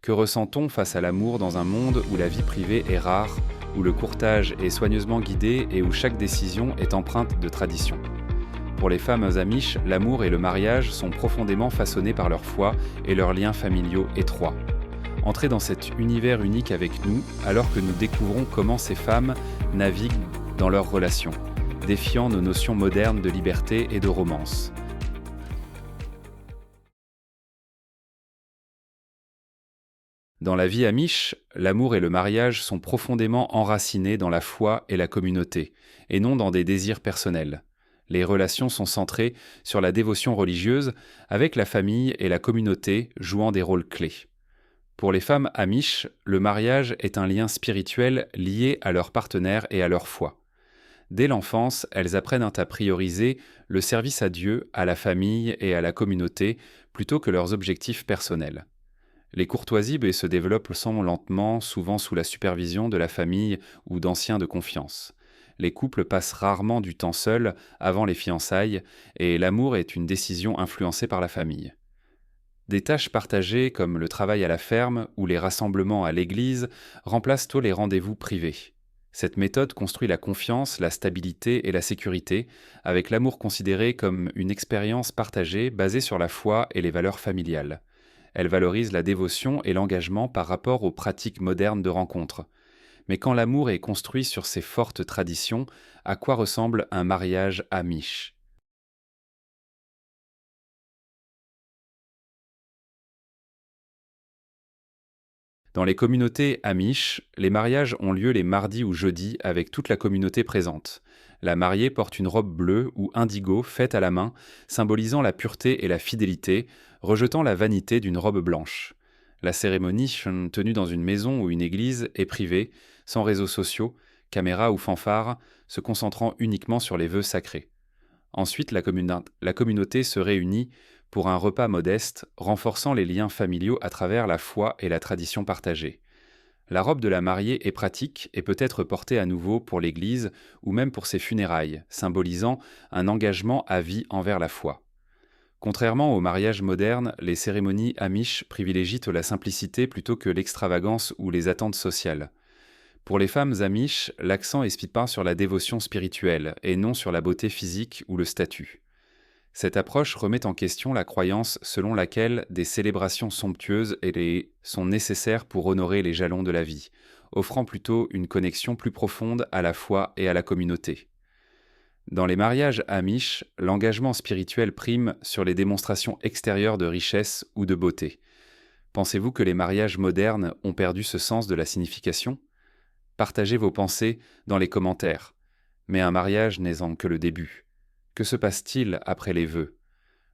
Que ressent-on face à l'amour dans un monde où la vie privée est rare, où le courtage est soigneusement guidé et où chaque décision est empreinte de tradition? Pour les femmes amish, l'amour et le mariage sont profondément façonnés par leur foi et leurs liens familiaux étroits. Entrez dans cet univers unique avec nous alors que nous découvrons comment ces femmes naviguent dans leurs relations, défiant nos notions modernes de liberté et de romance. Dans la vie amish, l'amour et le mariage sont profondément enracinés dans la foi et la communauté, et non dans des désirs personnels. Les relations sont centrées sur la dévotion religieuse, avec la famille et la communauté jouant des rôles clés. Pour les femmes amish, le mariage est un lien spirituel lié à leur partenaire et à leur foi. Dès l'enfance, elles apprennent à prioriser le service à Dieu, à la famille et à la communauté plutôt que leurs objectifs personnels. Les courtoisies se développent sans lentement, souvent sous la supervision de la famille ou d'anciens de confiance. Les couples passent rarement du temps seuls avant les fiançailles et l'amour est une décision influencée par la famille. Des tâches partagées comme le travail à la ferme ou les rassemblements à l'église remplacent tôt les rendez-vous privés. Cette méthode construit la confiance, la stabilité et la sécurité, avec l'amour considéré comme une expérience partagée basée sur la foi et les valeurs familiales. Elle valorise la dévotion et l'engagement par rapport aux pratiques modernes de rencontre. Mais quand l'amour est construit sur ces fortes traditions, à quoi ressemble un mariage amish? Dans les communautés amish, les mariages ont lieu les mardis ou jeudis avec toute la communauté présente. La mariée porte une robe bleue ou indigo faite à la main, symbolisant la pureté et la fidélité, rejetant la vanité d'une robe blanche. La cérémonie, tenue dans une maison ou une église, est privée, sans réseaux sociaux, caméras ou fanfares, se concentrant uniquement sur les vœux sacrés. Ensuite, la communauté se réunit pour un repas modeste, renforçant les liens familiaux à travers la foi et la tradition partagée. La robe de la mariée est pratique et peut être portée à nouveau pour l'Église ou même pour ses funérailles, symbolisant un engagement à vie envers la foi. Contrairement au mariage moderne, les cérémonies amish privilégient la simplicité plutôt que l'extravagance ou les attentes sociales. Pour les femmes amish, l'accent est peint sur la dévotion spirituelle et non sur la beauté physique ou le statut. Cette approche remet en question la croyance selon laquelle des célébrations somptueuses sont nécessaires pour honorer les jalons de la vie, offrant plutôt une connexion plus profonde à la foi et à la communauté. Dans les mariages amish, l'engagement spirituel prime sur les démonstrations extérieures de richesse ou de beauté. Pensez-vous que les mariages modernes ont perdu ce sens de la signification? Partagez vos pensées dans les commentaires. Mais un mariage n'est en que le début. Que se passe-t-il après les vœux?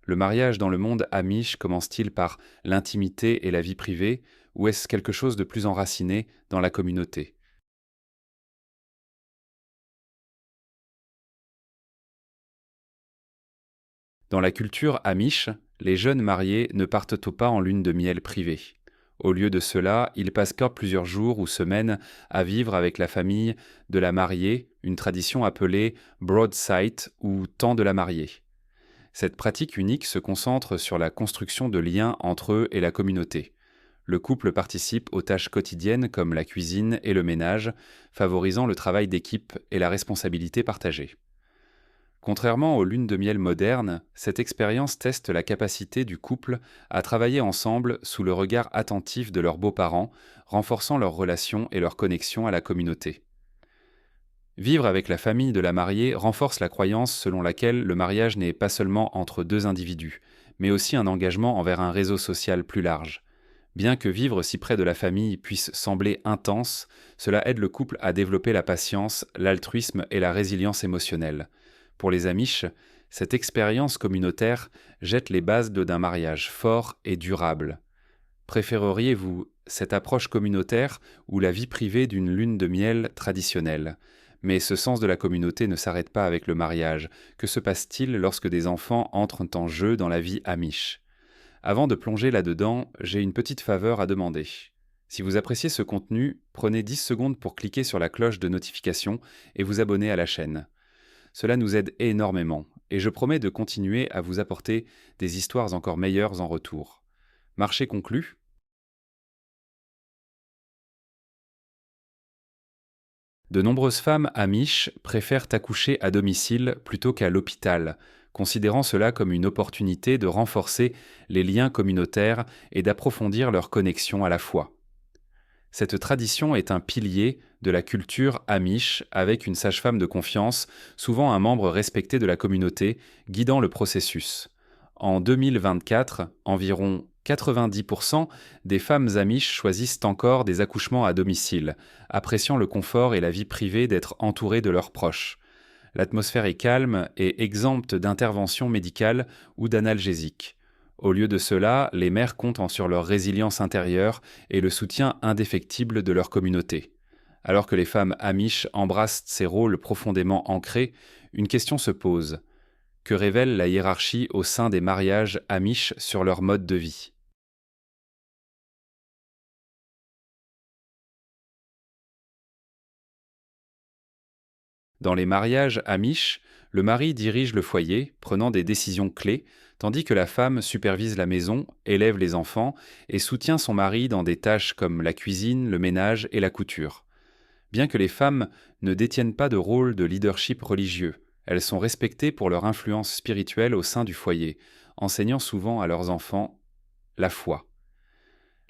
Le mariage dans le monde amish commence-t-il par l'intimité et la vie privée, ou est-ce quelque chose de plus enraciné dans la communauté? Dans la culture amish, les jeunes mariés ne partent pas en lune de miel privée. Au lieu de cela, ils passent plusieurs jours ou semaines à vivre avec la famille de la mariée, une tradition appelée broadside ou temps de la mariée. Cette pratique unique se concentre sur la construction de liens entre eux et la communauté. Le couple participe aux tâches quotidiennes comme la cuisine et le ménage, favorisant le travail d'équipe et la responsabilité partagée. Contrairement aux lunes de miel modernes, cette expérience teste la capacité du couple à travailler ensemble sous le regard attentif de leurs beaux-parents, renforçant leur relation et leur connexion à la communauté. Vivre avec la famille de la mariée renforce la croyance selon laquelle le mariage n'est pas seulement entre deux individus, mais aussi un engagement envers un réseau social plus large. Bien que vivre si près de la famille puisse sembler intense, cela aide le couple à développer la patience, l'altruisme et la résilience émotionnelle. Pour les Amish, cette expérience communautaire jette les bases d'un mariage fort et durable. Préféreriez-vous cette approche communautaire ou la vie privée d'une lune de miel traditionnelle? Mais ce sens de la communauté ne s'arrête pas avec le mariage. Que se passe-t-il lorsque des enfants entrent en jeu dans la vie amish? Avant de plonger là-dedans, j'ai une petite faveur à demander. Si vous appréciez ce contenu, prenez 10 secondes pour cliquer sur la cloche de notification et vous abonner à la chaîne. Cela nous aide énormément, et je promets de continuer à vous apporter des histoires encore meilleures en retour. Marché conclu. De nombreuses femmes amish préfèrent accoucher à domicile plutôt qu'à l'hôpital, considérant cela comme une opportunité de renforcer les liens communautaires et d'approfondir leur connexion à la foi. Cette tradition est un pilier de la culture amish avec une sage-femme de confiance, souvent un membre respecté de la communauté, guidant le processus. En 2024, environ 90% des femmes amish choisissent encore des accouchements à domicile, appréciant le confort et la vie privée d'être entourées de leurs proches. L'atmosphère est calme et exempte d'interventions médicales ou d'analgésiques. Au lieu de cela, les mères comptent sur leur résilience intérieure et le soutien indéfectible de leur communauté. Alors que les femmes amish embrassent ces rôles profondément ancrés, une question se pose. Que révèle la hiérarchie au sein des mariages amish sur leur mode de vie? Dans les mariages amish, le mari dirige le foyer, prenant des décisions clés, tandis que la femme supervise la maison, élève les enfants et soutient son mari dans des tâches comme la cuisine, le ménage et la couture. Bien que les femmes ne détiennent pas de rôle de leadership religieux, elles sont respectées pour leur influence spirituelle au sein du foyer, enseignant souvent à leurs enfants la foi.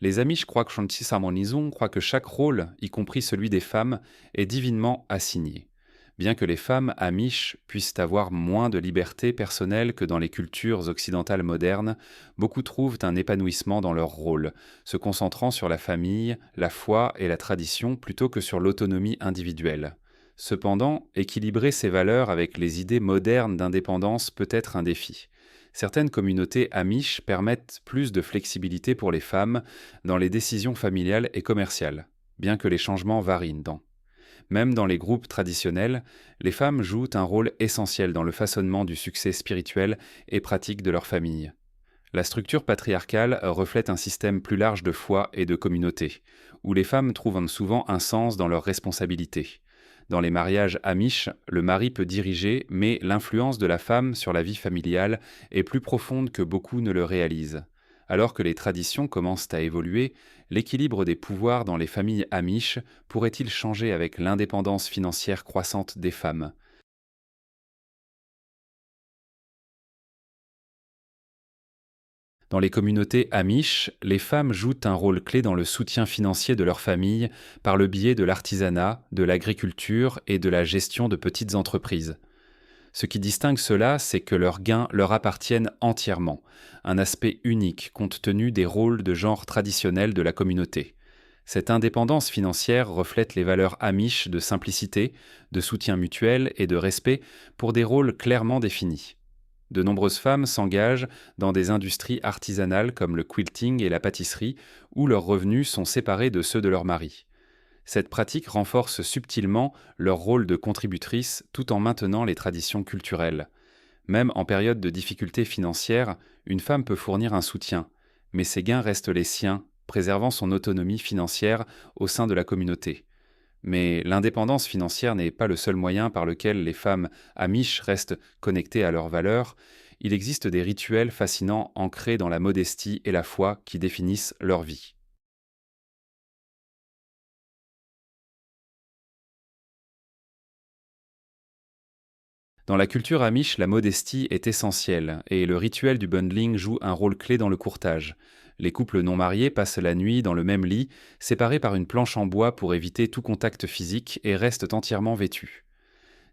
Les Amish croient que Shanti Samonizung croient que chaque rôle, y compris celui des femmes, est divinement assigné. Bien que les femmes Amish puissent avoir moins de liberté personnelle que dans les cultures occidentales modernes, beaucoup trouvent un épanouissement dans leur rôle, se concentrant sur la famille, la foi et la tradition plutôt que sur l'autonomie individuelle. Cependant, équilibrer ces valeurs avec les idées modernes d'indépendance peut être un défi. Certaines communautés amish permettent plus de flexibilité pour les femmes dans les décisions familiales et commerciales, bien que les changements varient dans. Même dans les groupes traditionnels, les femmes jouent un rôle essentiel dans le façonnement du succès spirituel et pratique de leur famille. La structure patriarcale reflète un système plus large de foi et de communauté, où les femmes trouvent souvent un sens dans leurs responsabilités. Dans les mariages amish, le mari peut diriger, mais l'influence de la femme sur la vie familiale est plus profonde que beaucoup ne le réalisent. Alors que les traditions commencent à évoluer, l'équilibre des pouvoirs dans les familles amish pourrait-il changer avec l'indépendance financière croissante des femmes? Dans les communautés amish, les femmes jouent un rôle clé dans le soutien financier de leur famille par le biais de l'artisanat, de l'agriculture et de la gestion de petites entreprises. Ce qui distingue cela, c'est que leurs gains leur appartiennent entièrement, un aspect unique compte tenu des rôles de genre traditionnels de la communauté. Cette indépendance financière reflète les valeurs amish de simplicité, de soutien mutuel et de respect pour des rôles clairement définis. De nombreuses femmes s'engagent dans des industries artisanales comme le quilting et la pâtisserie, où leurs revenus sont séparés de ceux de leur mari. Cette pratique renforce subtilement leur rôle de contributrice tout en maintenant les traditions culturelles. Même en période de difficultés financières, une femme peut fournir un soutien, mais ses gains restent les siens, préservant son autonomie financière au sein de la communauté. Mais l'indépendance financière n'est pas le seul moyen par lequel les femmes amish restent connectées à leurs valeurs. Il existe des rituels fascinants ancrés dans la modestie et la foi qui définissent leur vie. Dans la culture amish, la modestie est essentielle et le rituel du bundling joue un rôle clé dans le courtage. Les couples non mariés passent la nuit dans le même lit, séparés par une planche en bois pour éviter tout contact physique et restent entièrement vêtus.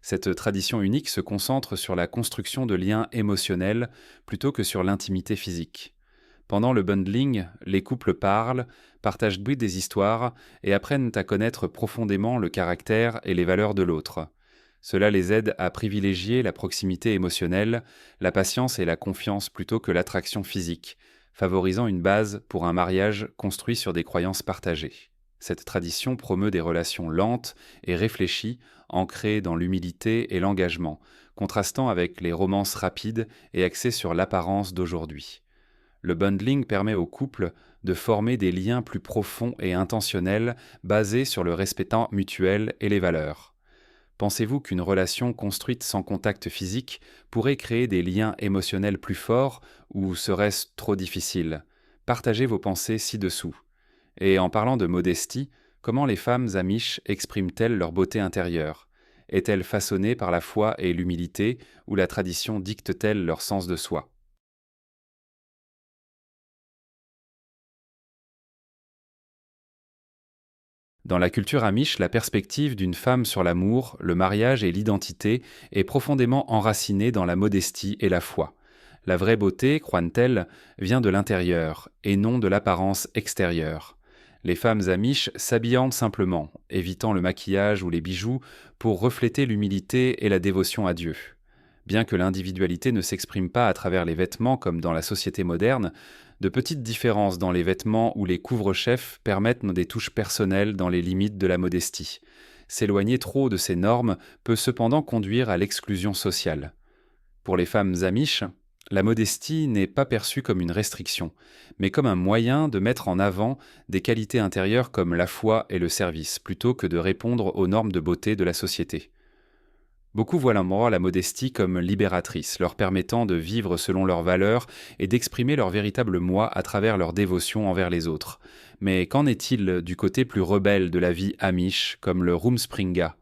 Cette tradition unique se concentre sur la construction de liens émotionnels plutôt que sur l'intimité physique. Pendant le bundling, les couples parlent, partagent des histoires et apprennent à connaître profondément le caractère et les valeurs de l'autre. Cela les aide à privilégier la proximité émotionnelle, la patience et la confiance plutôt que l'attraction physique, favorisant une base pour un mariage construit sur des croyances partagées. Cette tradition promeut des relations lentes et réfléchies, ancrées dans l'humilité et l'engagement, contrastant avec les romances rapides et axées sur l'apparence d'aujourd'hui. Le bundling permet aux couples de former des liens plus profonds et intentionnels basés sur le respect mutuel et les valeurs. Pensez-vous qu'une relation construite sans contact physique pourrait créer des liens émotionnels plus forts ou serait-ce trop difficile? Partagez vos pensées ci-dessous. Et en parlant de modestie, Comment les femmes amish expriment-elles leur beauté intérieure? Est-elle façonnée par la foi et l'humilité, ou la tradition dicte-t-elle leur sens de soi? Dans la culture amish, la perspective d'une femme sur l'amour, le mariage et l'identité est profondément enracinée dans la modestie et la foi. La vraie beauté, croient-elles, vient de l'intérieur et non de l'apparence extérieure. Les femmes amish s'habillent simplement, évitant le maquillage ou les bijoux pour refléter l'humilité et la dévotion à Dieu. Bien que l'individualité ne s'exprime pas à travers les vêtements comme dans la société moderne, de petites différences dans les vêtements ou les couvre-chefs permettent des touches personnelles dans les limites de la modestie. S'éloigner trop de ces normes peut cependant conduire à l'exclusion sociale. Pour les femmes amish, la modestie n'est pas perçue comme une restriction, mais comme un moyen de mettre en avant des qualités intérieures comme la foi et le service, plutôt que de répondre aux normes de beauté de la société. Beaucoup voient la modestie comme libératrice, leur permettant de vivre selon leurs valeurs et d'exprimer leur véritable moi à travers leur dévotion envers les autres. Mais qu'en est-il du côté plus rebelle de la vie amish, comme le Rumspringa?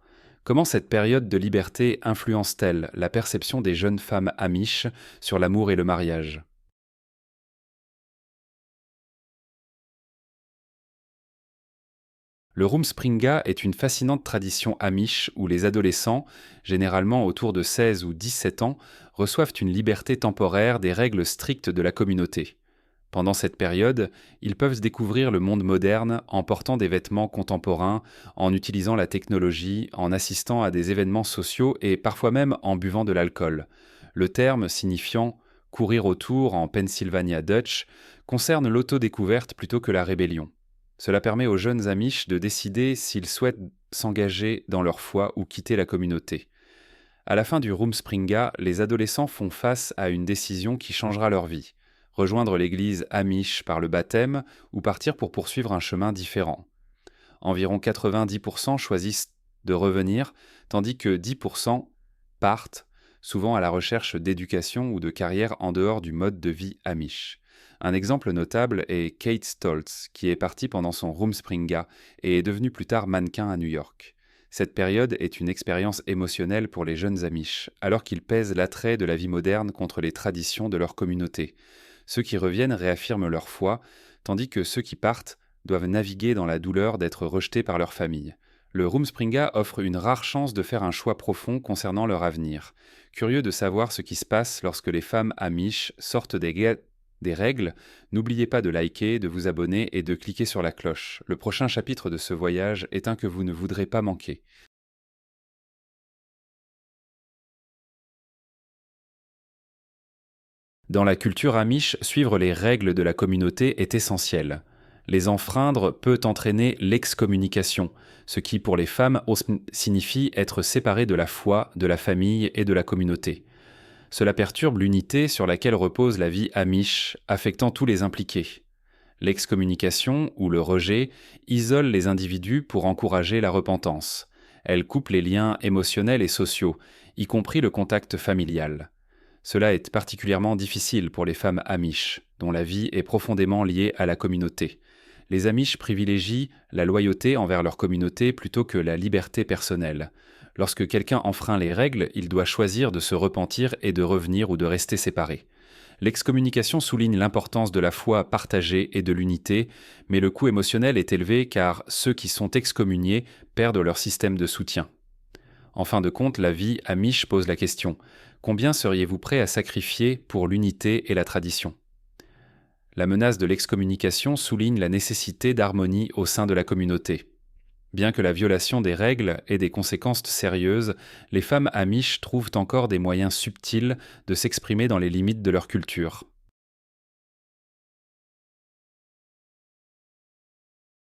Comment cette période de liberté influence-t-elle la perception des jeunes femmes amish sur l'amour et le mariage? Le Rumspringa est une fascinante tradition amish où les adolescents, généralement autour de 16 ou 17 ans, reçoivent une liberté temporaire des règles strictes de la communauté. Pendant cette période, ils peuvent découvrir le monde moderne en portant des vêtements contemporains, en utilisant la technologie, en assistant à des événements sociaux et parfois même en buvant de l'alcool. Le terme signifiant courir autour en Pennsylvania Dutch concerne l'autodécouverte plutôt que la rébellion. Cela permet aux jeunes Amish de décider s'ils souhaitent s'engager dans leur foi ou quitter la communauté. À la fin du Rumspringa, les adolescents font face à une décision qui changera leur vie: rejoindre l'église Amish par le baptême ou partir pour poursuivre un chemin différent. Environ 90% choisissent de revenir, tandis que 10% partent, souvent à la recherche d'éducation ou de carrière en dehors du mode de vie Amish. Un exemple notable est Kate Stoltz, qui est partie pendant son Rumspringa et est devenue plus tard mannequin à New York. Cette période est une expérience émotionnelle pour les jeunes Amish, alors qu'ils pèsent l'attrait de la vie moderne contre les traditions de leur communauté. Ceux qui reviennent réaffirment leur foi, tandis que ceux qui partent doivent naviguer dans la douleur d'être rejetés par leur famille. Le Rumspringa offre une rare chance de faire un choix profond concernant leur avenir. Curieux de savoir ce qui se passe lorsque les femmes amish sortent des règles, n'oubliez pas de liker, de vous abonner et de cliquer sur la cloche. Le prochain chapitre de ce voyage est un que vous ne voudrez pas manquer. Dans la culture amish, suivre les règles de la communauté est essentiel. Les enfreindre peut entraîner l'excommunication, ce qui pour les femmes signifie être séparées de la foi, de la famille et de la communauté. Cela perturbe l'unité sur laquelle repose la vie amish, affectant tous les impliqués. L'excommunication, ou le rejet, isole les individus pour encourager la repentance. Elle coupe les liens émotionnels et sociaux, y compris le contact familial. Cela est particulièrement difficile pour les femmes amish, dont la vie est profondément liée à la communauté. Les amish privilégient la loyauté envers leur communauté plutôt que la liberté personnelle. Lorsque quelqu'un enfreint les règles, il doit choisir de se repentir et de revenir ou de rester séparé. L'excommunication souligne l'importance de la foi partagée et de l'unité, mais le coût émotionnel est élevé car ceux qui sont excommuniés perdent leur système de soutien. En fin de compte, la vie amish pose la question: combien seriez-vous prêt à sacrifier pour l'unité et la tradition? La menace de l'excommunication souligne la nécessité d'harmonie au sein de la communauté. Bien que la violation des règles ait des conséquences sérieuses, les femmes amish trouvent encore des moyens subtils de s'exprimer dans les limites de leur culture.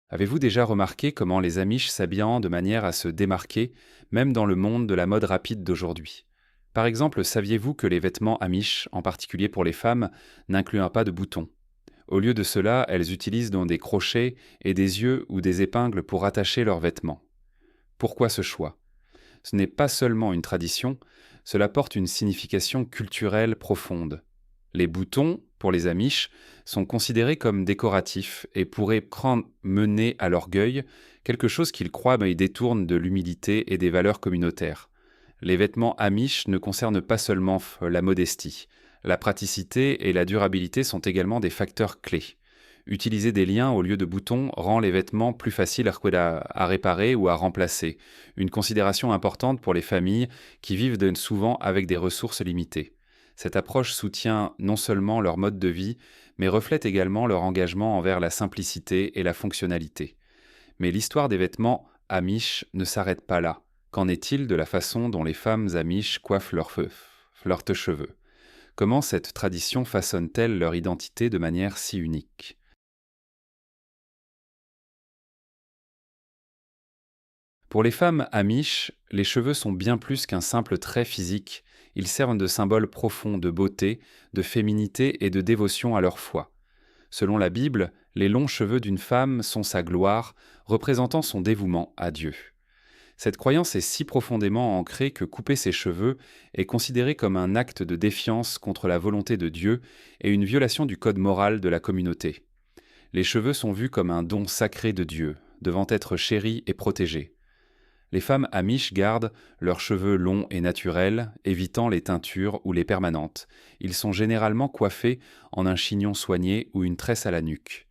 Avez-vous déjà remarqué comment les amish s'habillent de manière à se démarquer, même dans le monde de la mode rapide d'aujourd'hui? Par exemple, saviez-vous que les vêtements amish, en particulier pour les femmes, n'incluent pas de boutons? Au lieu de cela, elles utilisent donc des crochets et des yeux ou des épingles pour attacher leurs vêtements. Pourquoi ce choix? Ce n'est pas seulement une tradition, cela porte une signification culturelle profonde. Les boutons pour les Amish, sont considérés comme décoratifs et pourraient mener à l'orgueil, quelque chose qu'ils croient mais détournent de l'humilité et des valeurs communautaires. Les vêtements Amish ne concernent pas seulement la modestie. La praticité et la durabilité sont également des facteurs clés. Utiliser des liens au lieu de boutons rend les vêtements plus faciles à réparer ou à remplacer, une considération importante pour les familles qui vivent souvent avec des ressources limitées. Cette approche soutient non seulement leur mode de vie, mais reflète également leur engagement envers la simplicité et la fonctionnalité. Mais l'histoire des vêtements Amish ne s'arrête pas là. Qu'en est-il de la façon dont les femmes Amish coiffent leurs cheveux? Comment cette tradition façonne-t-elle leur identité de manière si unique? Pour les femmes Amish, les cheveux sont bien plus qu'un simple trait physique. Ils servent de symbole profond de beauté, de féminité et de dévotion à leur foi. Selon la Bible, les longs cheveux d'une femme sont sa gloire, représentant son dévouement à Dieu. Cette croyance est si profondément ancrée que couper ses cheveux est considéré comme un acte de défiance contre la volonté de Dieu et une violation du code moral de la communauté. Les cheveux sont vus comme un don sacré de Dieu, devant être chéris et protégés. Les femmes Amish gardent leurs cheveux longs et naturels, évitant les teintures ou les permanentes. Ils sont généralement coiffés en un chignon soigné ou une tresse à la nuque.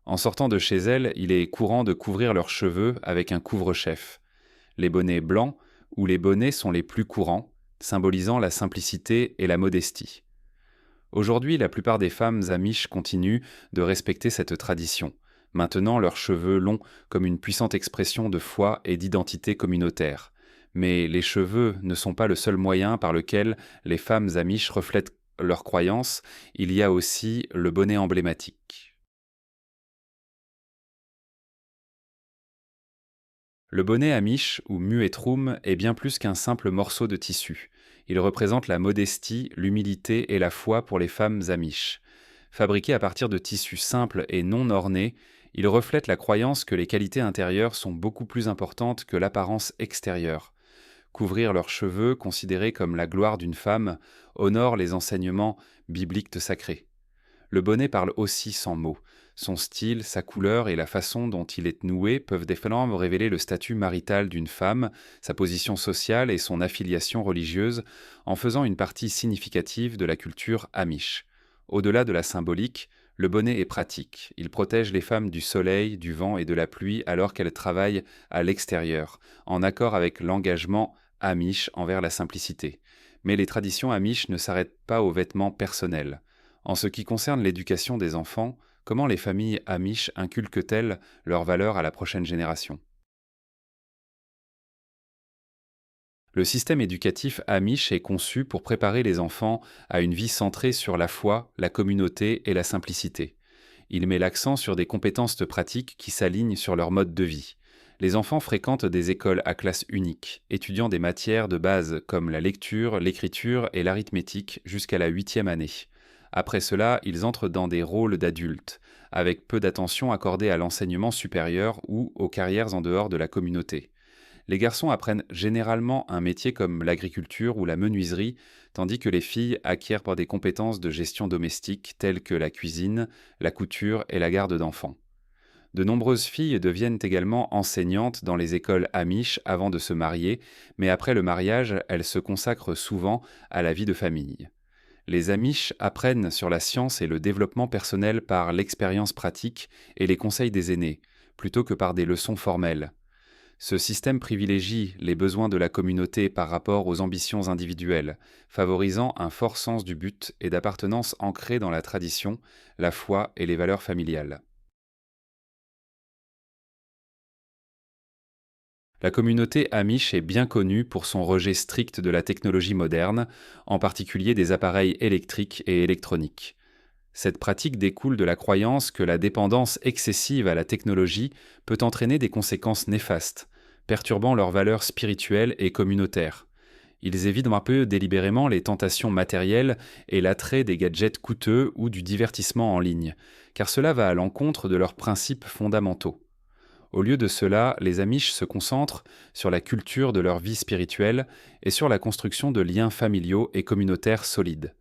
En sortant de chez elles, il est courant de couvrir leurs cheveux avec un couvre-chef. Les bonnets blancs ou les bonnets sont les plus courants, symbolisant la simplicité et la modestie. Aujourd'hui, la plupart des femmes amish continuent de respecter cette tradition, maintenant leurs cheveux longs comme une puissante expression de foi et d'identité communautaire. Mais les cheveux ne sont pas le seul moyen par lequel les femmes amish reflètent leurs croyances, il y a aussi le bonnet emblématique. Le bonnet amish ou muetrum est bien plus qu'un simple morceau de tissu. Il représente la modestie, l'humilité et la foi pour les femmes amish. Fabriqué à partir de tissus simples et non ornés, il reflète la croyance que les qualités intérieures sont beaucoup plus importantes que l'apparence extérieure. Couvrir leurs cheveux, considérés comme la gloire d'une femme, honore les enseignements bibliques sacrés. Le bonnet parle aussi sans mots. Son style, sa couleur et la façon dont il est noué peuvent définitivement révéler le statut marital d'une femme, sa position sociale et son affiliation religieuse, en faisant une partie significative de la culture amish. Au-delà de la symbolique, le bonnet est pratique. Il protège les femmes du soleil, du vent et de la pluie alors qu'elles travaillent à l'extérieur, en accord avec l'engagement amish envers la simplicité. Mais les traditions amish ne s'arrêtent pas aux vêtements personnels. En ce qui concerne l'éducation des enfants, comment les familles amish inculquent-elles leurs valeurs à la prochaine génération? Le système éducatif amish est conçu pour préparer les enfants à une vie centrée sur la foi, la communauté et la simplicité. Il met l'accent sur des compétences pratiques qui s'alignent sur leur mode de vie. Les enfants fréquentent des écoles à classe unique, étudiant des matières de base comme la lecture, l'écriture et l'arithmétique jusqu'à la 8e année. Après cela, ils entrent dans des rôles d'adultes, avec peu d'attention accordée à l'enseignement supérieur ou aux carrières en dehors de la communauté. Les garçons apprennent généralement un métier comme l'agriculture ou la menuiserie, tandis que les filles acquièrent des compétences de gestion domestique telles que la cuisine, la couture et la garde d'enfants. De nombreuses filles deviennent également enseignantes dans les écoles amish avant de se marier, mais après le mariage, elles se consacrent souvent à la vie de famille. Les amish apprennent sur la science et le développement personnel par l'expérience pratique et les conseils des aînés, plutôt que par des leçons formelles. Ce système privilégie les besoins de la communauté par rapport aux ambitions individuelles, favorisant un fort sens du but et d'appartenance ancré dans la tradition, la foi et les valeurs familiales. La communauté amish est bien connue pour son rejet strict de la technologie moderne, en particulier des appareils électriques et électroniques. Cette pratique découle de la croyance que la dépendance excessive à la technologie peut entraîner des conséquences néfastes, perturbant leurs valeurs spirituelles et communautaires. Ils évitent un peu délibérément les tentations matérielles et l'attrait des gadgets coûteux ou du divertissement en ligne, car cela va à l'encontre de leurs principes fondamentaux. Au lieu de cela, les Amish se concentrent sur la culture de leur vie spirituelle et sur la construction de liens familiaux et communautaires solides.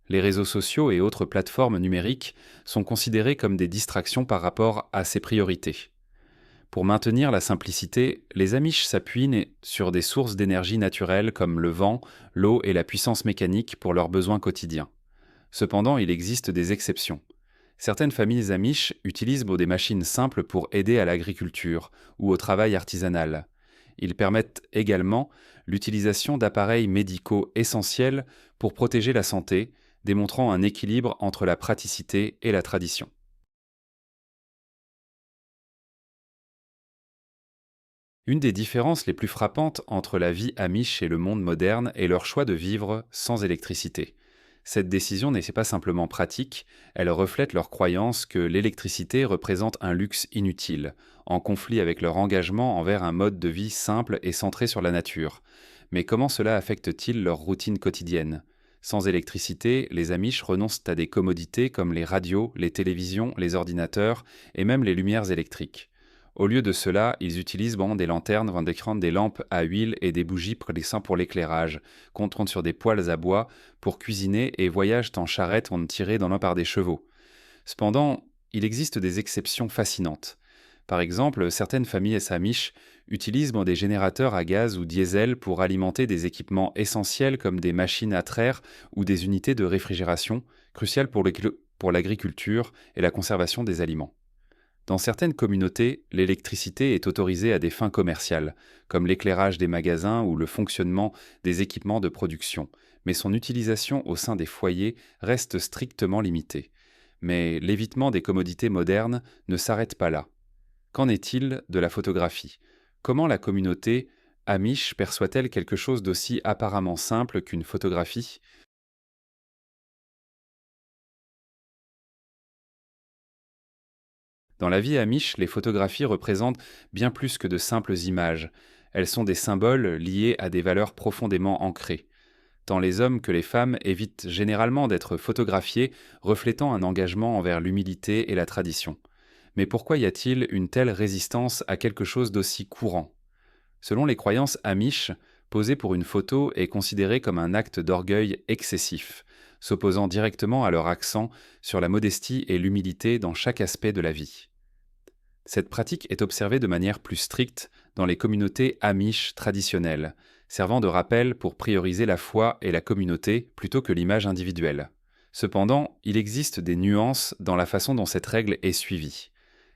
Les réseaux sociaux et autres plateformes numériques sont considérés comme des distractions par rapport à ces priorités. Pour maintenir la simplicité, les Amish s'appuient sur des sources d'énergie naturelles comme le vent, l'eau et la puissance mécanique pour leurs besoins quotidiens. Cependant, il existe des exceptions. Certaines familles Amish utilisent des machines simples pour aider à l'agriculture ou au travail artisanal. Ils permettent également l'utilisation d'appareils médicaux essentiels pour protéger la santé, démontrant un équilibre entre la praticité et la tradition. Une des différences les plus frappantes entre la vie amish et le monde moderne est leur choix de vivre sans électricité. Cette décision n'est pas simplement pratique, elle reflète leur croyance que l'électricité représente un luxe inutile, en conflit avec leur engagement envers un mode de vie simple et centré sur la nature. Mais comment cela affecte-t-il leur routine quotidienne? Sans électricité, les Amish renoncent à des commodités comme les radios, les télévisions, les ordinateurs et même les lumières électriques. Au lieu de cela, ils utilisent des lanternes, des lampes à huile et des bougies pour l'éclairage, comptent sur des poêles à bois pour cuisiner et voyagent en charrette tirée dans l'un par des chevaux. Cependant, il existe des exceptions fascinantes. Par exemple, certaines familles Amish utilisent des générateurs à gaz ou diesel pour alimenter des équipements essentiels comme des machines à traire ou des unités de réfrigération, cruciales pour l'agriculture et la conservation des aliments. Dans certaines communautés, l'électricité est autorisée à des fins commerciales, comme l'éclairage des magasins ou le fonctionnement des équipements de production, mais son utilisation au sein des foyers reste strictement limitée. Mais l'évitement des commodités modernes ne s'arrête pas là. Qu'en est-il de la photographie? Comment la communauté Amish perçoit-elle quelque chose d'aussi apparemment simple qu'une photographie? Dans la vie amish, les photographies représentent bien plus que de simples images. Elles sont des symboles liés à des valeurs profondément ancrées. Tant les hommes que les femmes évitent généralement d'être photographiés, reflétant un engagement envers l'humilité et la tradition. Mais pourquoi y a-t-il une telle résistance à quelque chose d'aussi courant? Selon les croyances amish, poser pour une photo est considéré comme un acte d'orgueil excessif, s'opposant directement à leur accent sur la modestie et l'humilité dans chaque aspect de la vie. Cette pratique est observée de manière plus stricte dans les communautés amish traditionnelles, servant de rappel pour prioriser la foi et la communauté plutôt que l'image individuelle. Cependant, il existe des nuances dans la façon dont cette règle est suivie.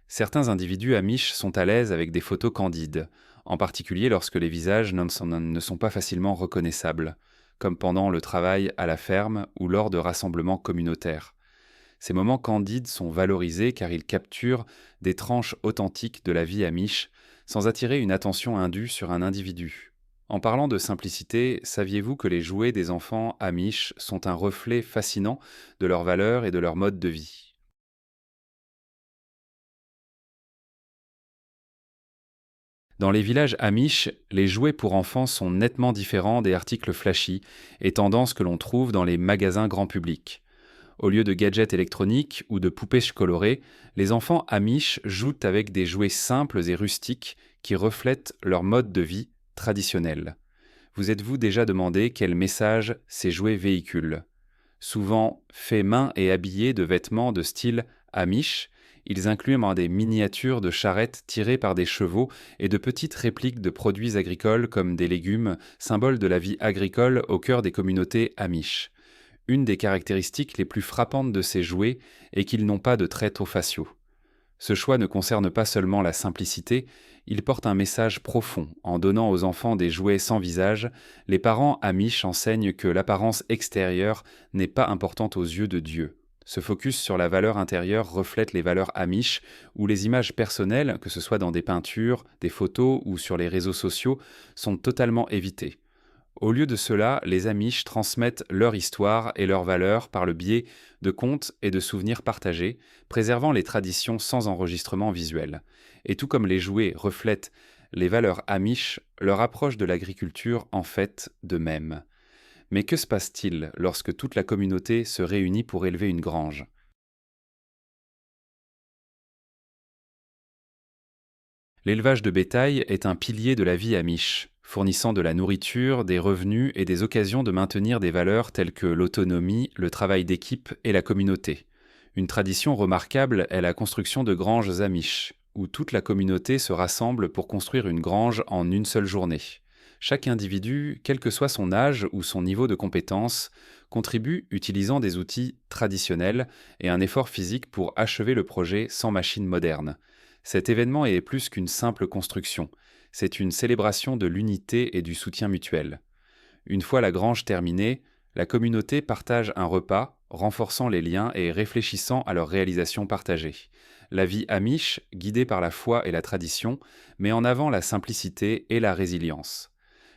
Certains individus amish sont à l'aise avec des photos candides, en particulier lorsque les visages ne sont pas facilement reconnaissables, comme pendant le travail à la ferme ou lors de rassemblements communautaires. Ces moments candides sont valorisés car ils capturent des tranches authentiques de la vie amish sans attirer une attention indue sur un individu. En parlant de simplicité, saviez-vous que les jouets des enfants amish sont un reflet fascinant de leurs valeurs et de leur mode de vie? Dans les villages amish, les jouets pour enfants sont nettement différents des articles flashy et tendances que l'on trouve dans les magasins grand public. Au lieu de gadgets électroniques ou de poupées colorées, les enfants amish jouent avec des jouets simples et rustiques qui reflètent leur mode de vie traditionnel. Vous êtes-vous déjà demandé quel message ces jouets véhiculent? Souvent faits main et habillés de vêtements de style amish, ils incluent des miniatures de charrettes tirées par des chevaux et de petites répliques de produits agricoles comme des légumes, symboles de la vie agricole au cœur des communautés amish. Une des caractéristiques les plus frappantes de ces jouets est qu'ils n'ont pas de traits faciaux. Ce choix ne concerne pas seulement la simplicité, il porte un message profond. En donnant aux enfants des jouets sans visage, les parents amish enseignent que l'apparence extérieure n'est pas importante aux yeux de Dieu. Ce focus sur la valeur intérieure reflète les valeurs amish, où les images personnelles, que ce soit dans des peintures, des photos ou sur les réseaux sociaux, sont totalement évitées. Au lieu de cela, les Amish transmettent leur histoire et leurs valeurs par le biais de contes et de souvenirs partagés, préservant les traditions sans enregistrement visuel. Et tout comme les jouets reflètent les valeurs Amish, leur approche de l'agriculture en fait de même. Mais que se passe-t-il lorsque toute la communauté se réunit pour élever une grange? L'élevage de bétail est un pilier de la vie amish. fournissant de la nourriture, des revenus et des occasions de maintenir des valeurs telles que l'autonomie, le travail d'équipe et la communauté. Une tradition remarquable est la construction de granges amish, où toute la communauté se rassemble pour construire une grange en une seule journée. Chaque individu, quel que soit son âge ou son niveau de compétence, contribue utilisant des outils traditionnels et un effort physique pour achever le projet sans machine moderne. Cet événement est plus qu'une simple construction, c'est une célébration de l'unité et du soutien mutuel. Une fois la grange terminée, la communauté partage un repas, renforçant les liens et réfléchissant à leur réalisation partagée. La vie amish, guidée par la foi et la tradition, met en avant la simplicité et la résilience.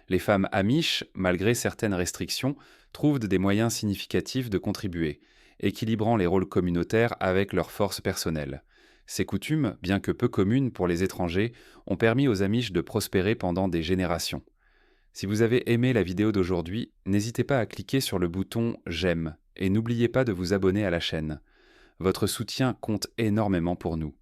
Les femmes amish, malgré certaines restrictions, trouvent des moyens significatifs de contribuer, équilibrant les rôles communautaires avec leurs forces personnelles. Ces coutumes, bien que peu communes pour les étrangers, ont permis aux amish de prospérer pendant des générations. Si vous avez aimé la vidéo d'aujourd'hui, n'hésitez pas à cliquer sur le bouton J'aime et n'oubliez pas de vous abonner à la chaîne. Votre soutien compte énormément pour nous.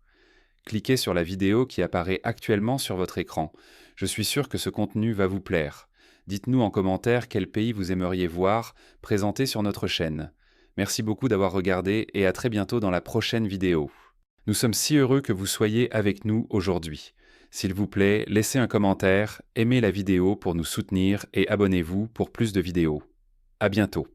Cliquez sur la vidéo qui apparaît actuellement sur votre écran. Je suis sûr que ce contenu va vous plaire. Dites-nous en commentaire quel pays vous aimeriez voir présenté sur notre chaîne. Merci beaucoup d'avoir regardé et à très bientôt dans la prochaine vidéo. Nous sommes si heureux que vous soyez avec nous aujourd'hui. S'il vous plaît, laissez un commentaire, aimez la vidéo pour nous soutenir et abonnez-vous pour plus de vidéos. À bientôt.